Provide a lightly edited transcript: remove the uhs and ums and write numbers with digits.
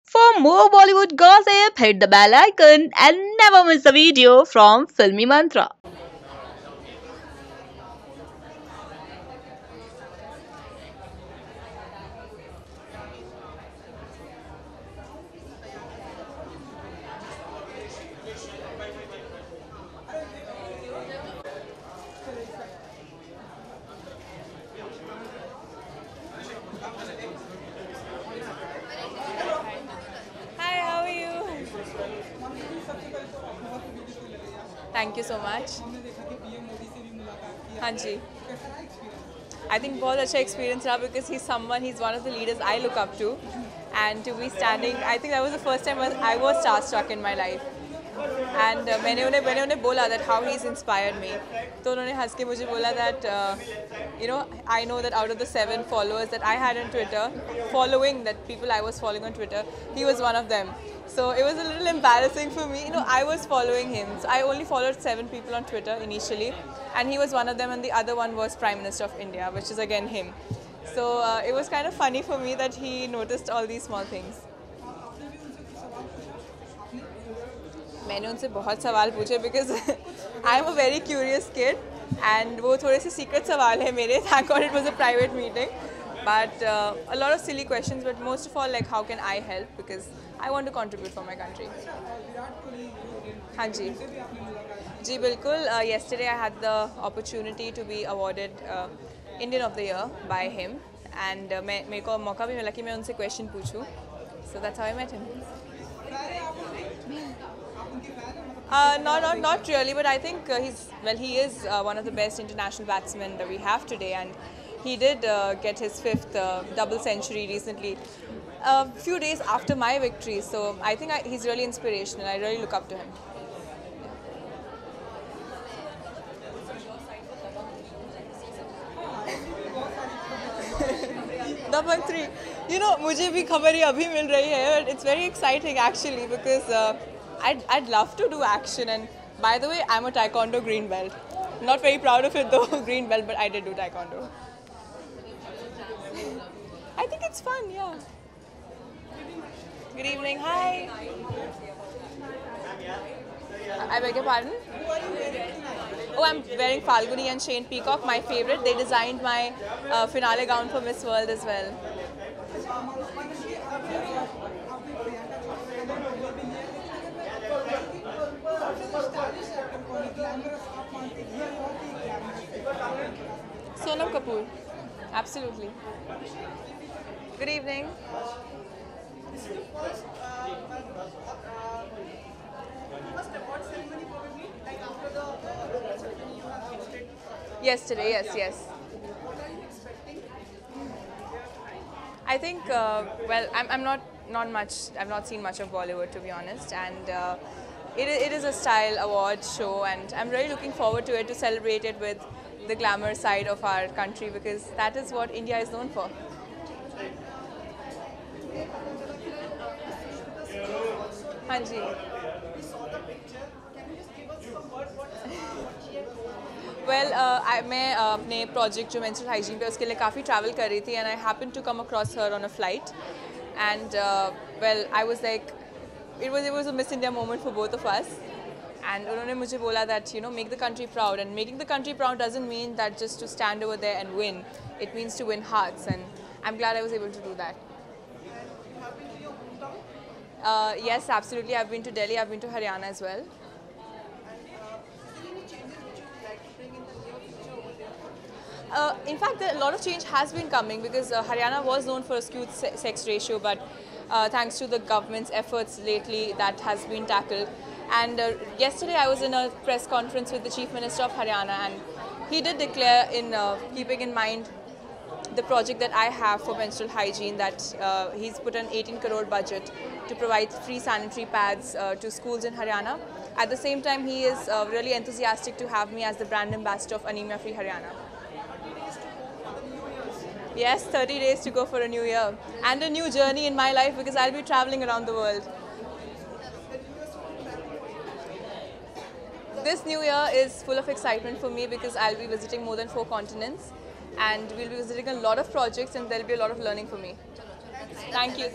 For more Bollywood gossip, hit the bell icon and never miss a video from Filmy Mantra. Hi, how are you? Thank you so much. हाँ जी. I think बहुत अच्छा experience रहा because he's one of the leaders I look up to, and to be standing, I think that was the first time I was starstruck in my life. And मैंने उन्हें बोला that how he's inspired me. तो उन्होंने हंस के मुझे बोला that I know that out of the 7 followers that I had on Twitter, following that people I was following on Twitter, he was one of them. So it was a little embarrassing for me. I was following him. So I only followed 7 people on Twitter initially, and he was one of them, and the other one was Prime Minister of India, which is again him. So it was kind of funny for me that he noticed all these small things. मैंने उनसे बहुत सवाल पूछे because I am a very curious kid, and वो थोड़े से secret सवाल है मेरे. Thank God it was a private meeting, but a lot of silly questions. But most of all, like, how can I help, because I want to contribute for my country. हाँ जी. जी बिल्कुल. Yesterday I had the opportunity to be awarded Indian of the Year by him, and मेरे को मौका भी मिला कि मैं उनसे question पूछूं. So that's how I met him. Not really, but I think he is one of the best international batsmen that we have today, and he did get his 5th double century recently, a few days after my victory. So I think he's really inspirational. I really look up to him. Dabang 3. मुझे भी खबर ये अभी मिल रही है, but it's very exciting actually because I'd love to do action, and by the way, I'm a taekwondo green belt. Not very proud of it though, green belt, but I did do taekwondo. I think it's fun, yeah. Good evening, hi. I beg your pardon? Oh, I'm wearing Falguni and Shane Peacock, my favorite. They designed my finale gown for Miss World as well. Sonam Kapoor, absolutely. Good evening. Yesterday, yes. I think, I'm not much. I've not seen much of Bollywood, to be honest, and it is a style award show, and I'm really looking forward to it, to celebrate it with the glamour side of our country, because that is what India is known for. हाँ जी. Well, मैं अपने project जो menstrual hygiene पे उसके लिए काफ़ी travel कर रही थी, and I happened to come across her on a flight, and I was like, it was a Miss India moment for both of us, and उन्होंने मुझे बोला that make the country proud, and making the country proud doesn't mean that just to stand over there and win. It means to win hearts, and I'm glad I was able to do that. Yes, absolutely. I've been to Delhi. I've been to Haryana as well. In fact, a lot of change has been coming because Haryana was known for a skewed sex ratio, but thanks to the government's efforts lately, that has been tackled. And yesterday I was in a press conference with the Chief Minister of Haryana, and he did declare, in keeping in mind the project that I have for menstrual hygiene, that he's put an 18 crore budget to provide free sanitary pads to schools in Haryana. At the same time, he is really enthusiastic to have me as the brand ambassador of Anemia Free Haryana. Yes, 30 days to go for a new year and a new journey in my life, because I'll be traveling around the world. This new year is full of excitement for me because I'll be visiting more than 4 continents, and we'll be visiting a lot of projects, and there'll be a lot of learning for me. Thank you.